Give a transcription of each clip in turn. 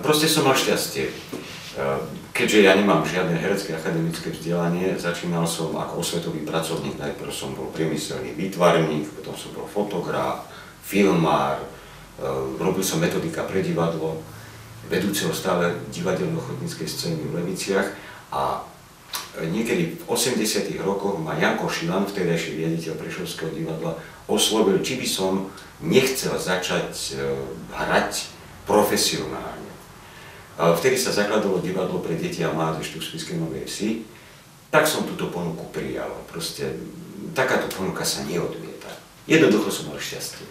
Proste som mal šťastie. Keďže ja nemám žiadne herecké akademické vzdelanie, začínal som ako osvetový pracovník. Najprv som bol priemyselný výtvarník, potom som bol fotograf, filmár, robil som metodika pre divadlo, vedúceho stále divadelno-ochotníckej scény v Leviciach a niekedy v 80. rokoch ma Janko Šilan, vtedajší riaditeľ Prešovského divadla, oslovil, či by som nechcel začať hrať profesionálne. Vtedy sa zakladalo divadlo pre deti a mládež tu v Spišskej Novej Vsi, tak som túto ponuku prijal. Proste takáto ponuka sa neodmieta. Jednoducho som mal šťastie.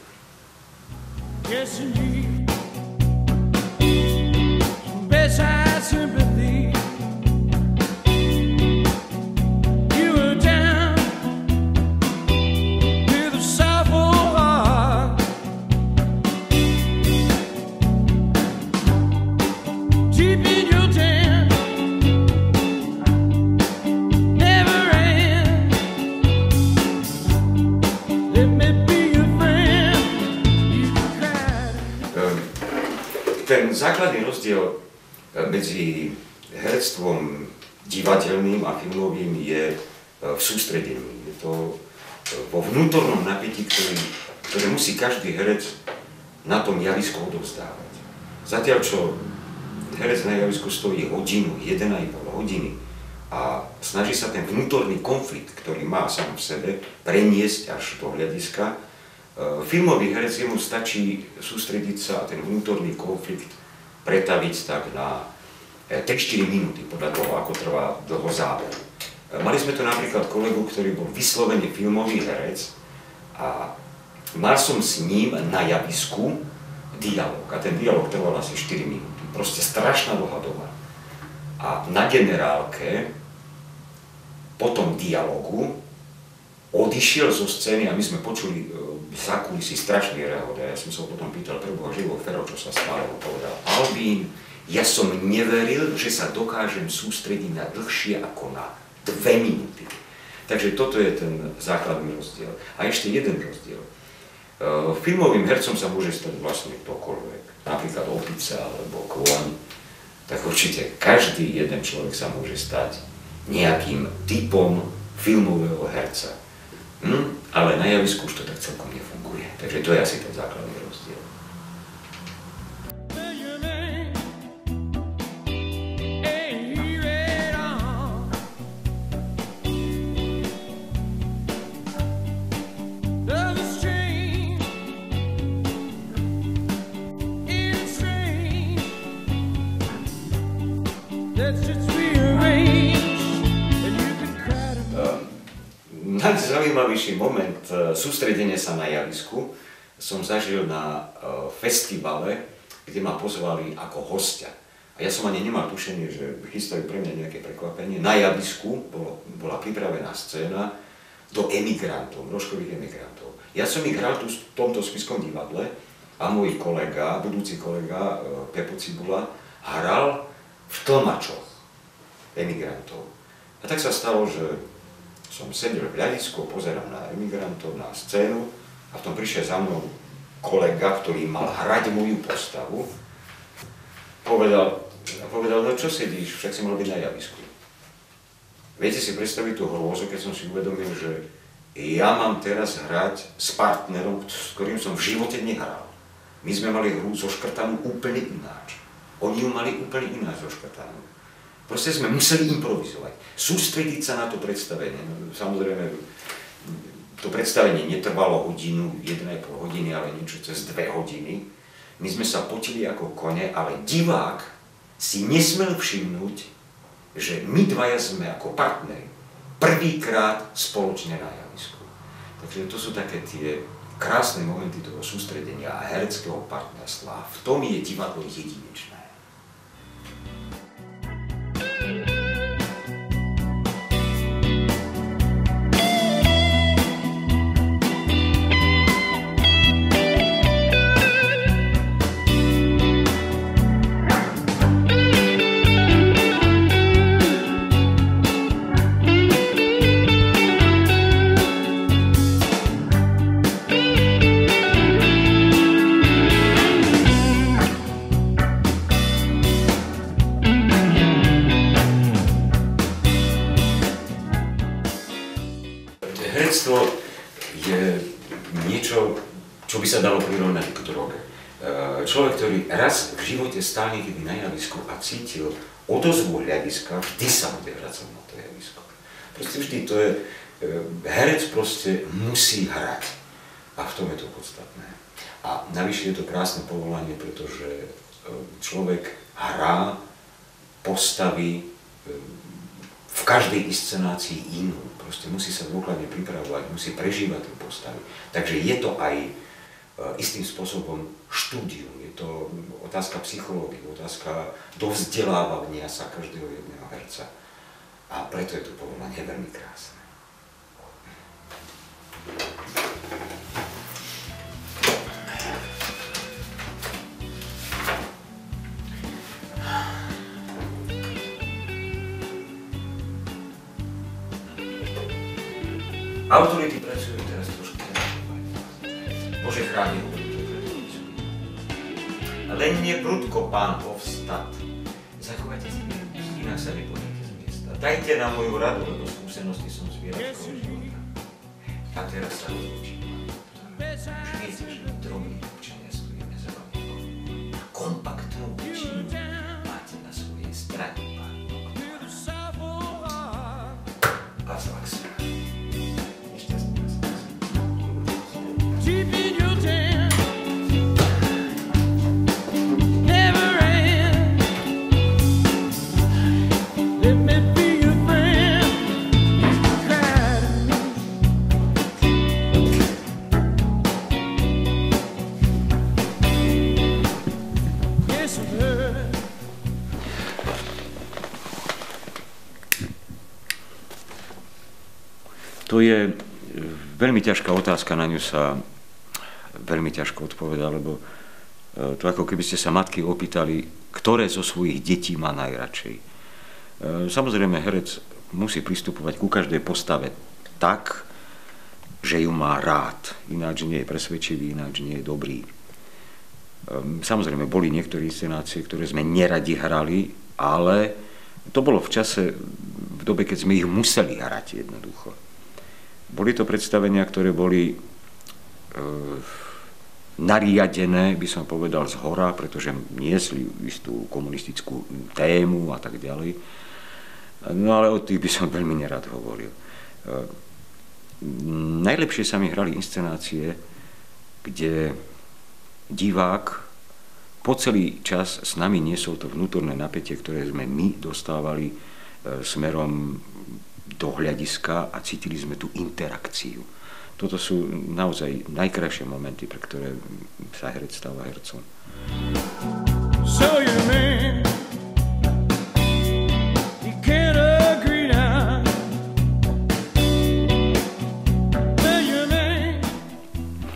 Ten základný rozdiel medzi herectvom divadelným a filmovým je v sústredení. Je to vo vnútornom napätí, ktoré musí každý herec na tom javisku odovzdávať. Zatiaľ, čo herec na javisku stojí hodinu, 1,5 hodiny a snaží sa ten vnútorný konflikt, ktorý má sám v sebe, preniesť až do hľadiska, filmový herec jemu stačí sústrediť sa a ten vnútorný konflikt pretaviť tak na 3-4 minúty, podľa toho, ako trvá dlho záber. Mali sme tu napríklad kolegu, ktorý bol vyslovene filmový herec a mal som s ním na javisku dialog a ten dialog trval asi 4 minúty. Proste strašná dlhá doba. A na generálke po tom dialogu odišiel zo scény a my sme počuli za kulisy strašný rehot. Ja som sa ho potom pýtal preboha živého Fero, čo sa stalo. Povedal: Albín, ja som neveril, že sa dokážem sústrediť na dlhšie ako na 2 minúty. Takže toto je ten základný rozdiel. A ešte jeden rozdiel. Filmovým hercom sa môže stať vlastne ktokoľvek. Napríklad opica alebo kôň. Tak určite každý jeden človek sa môže stať nejakým typom filmového herca. Ale na javisku už to tak celkom nefunguje. Takže to je asi ten základný rozdiel. Najzaujímavejší moment sústredenia sa na javisku som zažil na festivale, kde ma pozvali ako hostia. A ja som ani nemal tušenie, že chystajú pre mňa nejaké prekvapenie. Na javisku bola pripravená scéna do emigrantov, rožkových emigrantov. Ja som ich hral tu v tomto Spišskom divadle a môj kolega, budúci kolega Pepo Cibula, hral v tlmačoch emigrantov. A tak sa stalo, že som sedel v hľadisku, pozerám na emigrantov, na scénu a v tom prišiel za mnou kolega, ktorý mal hrať moju postavu. Povedal, no čo sedíš, však si mal byť na javisku. Viete si predstaviť tú hrôzu, keď som si uvedomil, že ja mám teraz hrať s partnerom, s ktorým som v živote nehral. My sme mali hru zoškrtanú úplne ináč. Oni ju mali úplne ináč zoškrtanú. Proste sme museli improvizovať, sústrediť sa na to predstavenie. Samozrejme, to predstavenie netrvalo hodinu, 1,5 hodiny, ale niečo cez 2 hodiny. My sme sa potili ako kone, ale divák si nesmel všimnúť, že my dvaja sme ako partneri prvýkrát spoločne na javisku. Takže to sú také tie krásne momenty toho sústredenia a hereckého partnerstva. V tom je divadlo jedinečné. Herectvo je niečo, čo by sa dalo prirovnať k droge. Človek, ktorý raz v živote stál niekedy na javisku a cítil odozvu hľadiska, vždy sa bude vracať na to javisko. Proste vždy to je, herec proste musí hrať. A v tom je to podstatné. A navyše je to krásne povolanie, pretože človek hrá postavy v každej inscenácii inú. Proste musí sa dôkladne pripravovať, musí prežívať tie postavy. Takže je to aj istým spôsobom štúdium. Je to otázka psychológie, otázka dovzdelávania sa každého jedného herca. A preto je to povolanie veľmi krásne. Autority pracujú teraz trošku Bože chráni ho, len neprudko, pán, povstat. Zachovajte si miennosť, inak sa nepohnete z miesta. Dajte na moju radu, lebo skúsenosti som zbieračkou života. A teraz sa rozlúčim. Už viete, že drobní občania stojíme za vami. Kompaktnú väčšinu máte na svojej strane, pán doktor. A zlak sa. To je veľmi ťažká otázka, na ňu sa veľmi ťažko odpovedá, lebo to ako keby ste sa matky opýtali, ktoré zo svojich detí má najradšej. Samozrejme, herec musí pristupovať ku každej postave tak, že ju má rád, ináč nie je presvedčivý, ináč nie je dobrý. Samozrejme, boli niektoré inscenácie, ktoré sme neradi hrali, ale to bolo v čase, v dobe, keď sme ich museli hrať jednoducho. Boli to predstavenia, ktoré boli nariadené, by som povedal, zhora, pretože niesli istú komunistickú tému a tak ďalej. No ale o tých by som veľmi nerad hovoril. Najlepšie sa mi hrali inscenácie, kde divák po celý čas s nami niesol to vnútorné napätie, ktoré sme my dostávali smerom do hľadiska a cítili sme tú interakciu. Toto sú naozaj najkrajšie momenty, pre ktoré sa herec stáva hercom.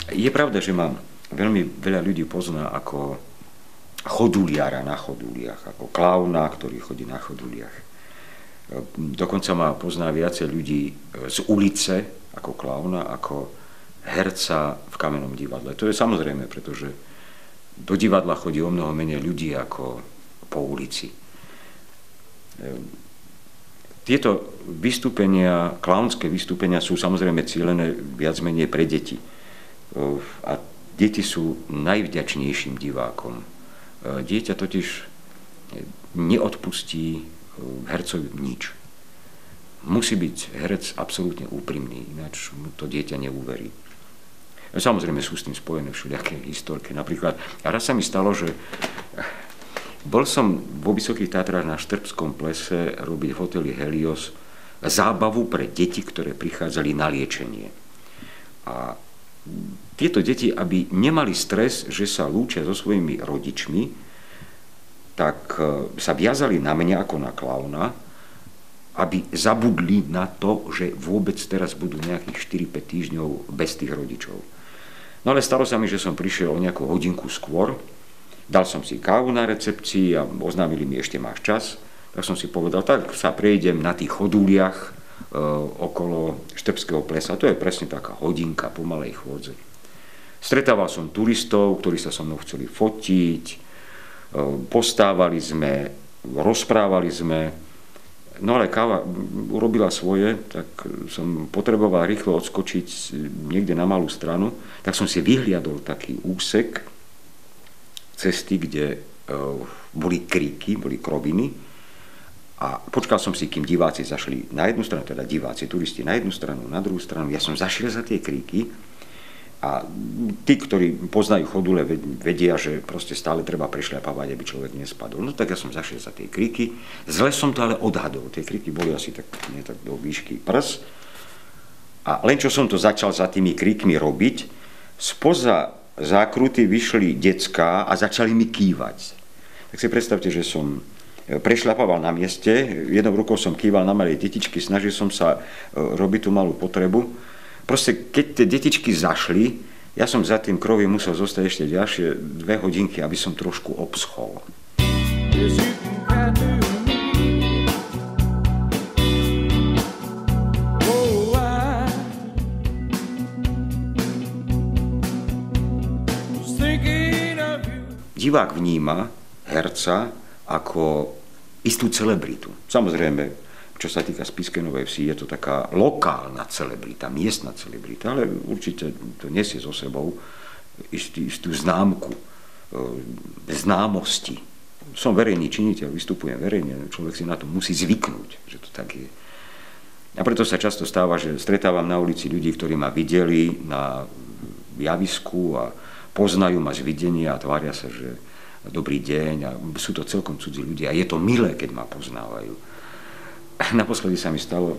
Je pravda, že ma veľmi veľa ľudí pozná ako choduliara na choduliach, ako klauna, ktorý chodí na choduliach. Dokonca ma pozná viacej ľudí z ulice ako klauna, ako herca v Kamennom divadle. To je samozrejme, pretože do divadla chodí o mnoho menej ľudí ako po ulici. Tieto vystúpenia, klaunské vystúpenia sú samozrejme cielené viac menej pre deti. A deti sú najvďačnejším divákom. Dieťa totiž neodpustí hercovi nič. Musí byť herec absolútne úprimný, ináč mu to dieťa neuverí. Samozrejme sú s tým spojené všelijaké historky. Napríklad, raz sa mi stalo, že bol som vo Vysokých Tatrách na Štrbskom plese robiť v hoteli Helios zábavu pre deti, ktoré prichádzali na liečenie. A tieto deti, aby nemali stres, že sa lúčia so svojimi rodičmi, tak sa viazali na mňa ako na klauna, aby zabudli na to, že vôbec teraz budú nejakých 4-5 týždňov bez tých rodičov. No ale stalo sa mi, že som prišiel o nejakú hodinku skôr, dal som si kávu na recepcii a oznámili mi, ešte máš čas. Tak som si povedal, tak sa prejdem na tých chodúliach okolo Štrbského plesa. To je presne taká hodinka pomalej chôdze. Stretával som turistov, ktorí sa so mnou chceli fotiť, postávali sme, rozprávali sme. No ale káva urobila svoje, tak som potreboval rýchlo odskočiť niekde na malú stranu. Tak som si vyhliadol taký úsek cesty, kde boli kríky, boli kroviny. A počkal som si, kým diváci zašli na jednu stranu, teda diváci, turisti na jednu stranu, na druhú stranu. Ja som zašiel za tie kríky a tí, ktorí poznajú chodule, vedia, že proste stále treba prešľapávať, aby človek nespadol. No tak ja som zašiel za tie kríky. Zle som to ale odhadol. Tie kríky boli asi tak do výšky prs. A len čo som to začal za tými kríkmi robiť, spoza zákruty vyšli decká a začali mi kývať. Tak si predstavte, že som prešľapával na mieste, jednou rukou som kýval na malé detičky, snažil som sa robiť tú malú potrebu. Proste, keď tie detičky zašli, ja som za tým krovím musel zostať ešte ďalšie 2 hodinky, aby som trošku obschol. Divák vníma herca ako istú celebritu. Samozrejme, čo sa týka Spišskej Novej Vsi, je to taká lokálna celebrita, miestna celebrita, ale určite to nesie so sebou istú známku, známosti. Som verejný činiteľ, vystupujem verejne, človek si na to musí zvyknúť, že to tak je. A preto sa často stáva, že stretávam na ulici ľudí, ktorí ma videli na javisku a poznajú ma z videnia a tvária sa, že dobrý deň, a sú to celkom cudzí ľudia a je to milé, keď ma poznávajú. Naposledy sa mi stalo,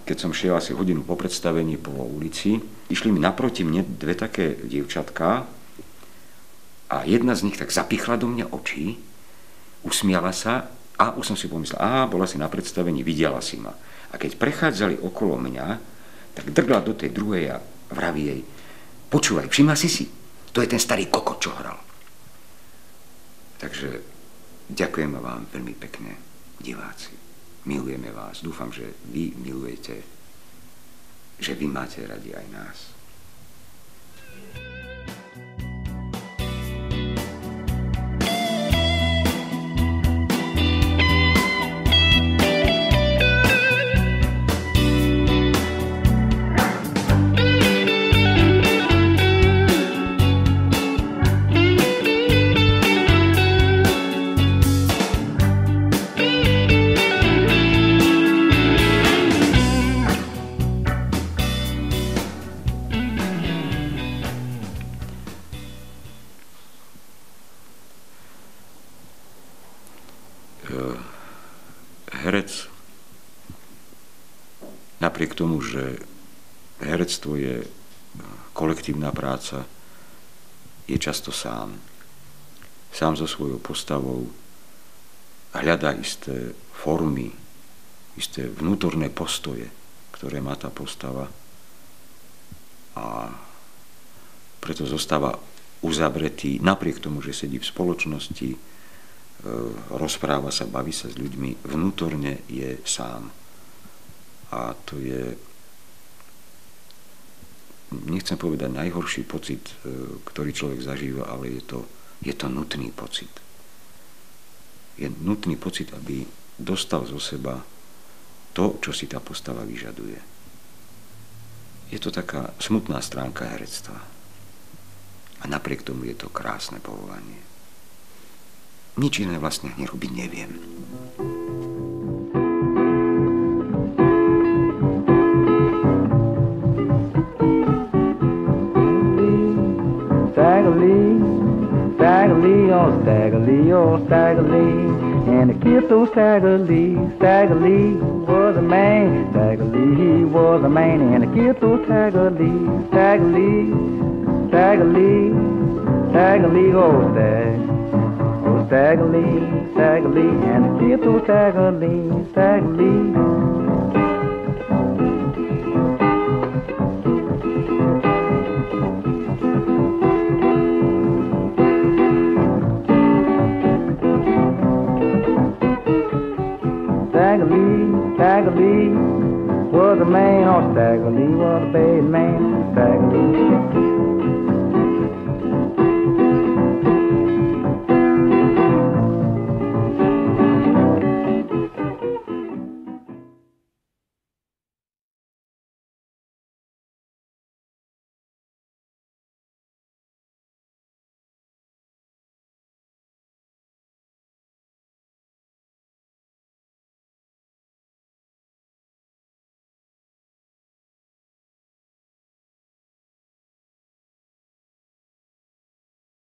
keď som šiel asi hodinu po predstavení po ulici, išli mi naproti mne 2 také dievčatká a jedna z nich tak zapichla do mňa oči, usmiala sa a už som si pomyslel, bola si na predstavení, videla si ma. A keď prechádzali okolo mňa, tak drgla do tej druhej a vraví jej, počúvaj, všimla si, to je ten starý kokot, čo hral. Takže ďakujem vám veľmi pekne, diváci. Milujeme vás. Dúfam, že vy milujete, že vy máte radi aj nás. Herec, napriek tomu, že herectvo je kolektívna práca, je často sám. Sám so svojou postavou hľadá isté formy, isté vnútorné postoje, ktoré má tá postava a preto zostáva uzavretý, napriek tomu, že sedí v spoločnosti, rozpráva sa, baví sa s ľuďmi, vnútorne je sám. A to je, nechcem povedať najhorší pocit, ktorý človek zažíva, ale je to nutný pocit. Je nutný pocit, aby dostal zo seba to, čo si tá postava vyžaduje. Je to taká smutná stránka herectva. A napriek tomu je to krásne povolanie. Nič iné vlastne nerobiť neviem. Staggerly, oh staggerly, oh staggerly, and the kids so staggerly, staggerly, what was a man. Stagger Lee, he was a man, and I killed through Stagger Lee. Stagger Lee, Stagger Lee, Stagger Lee, oh Stagger. Oh Stagger Lee, Stagger Lee, and I killed through Stagger Lee. Stagger Lee. Stagger Lee was a man, oh Stagger Lee was a bad man. Stagger Lee.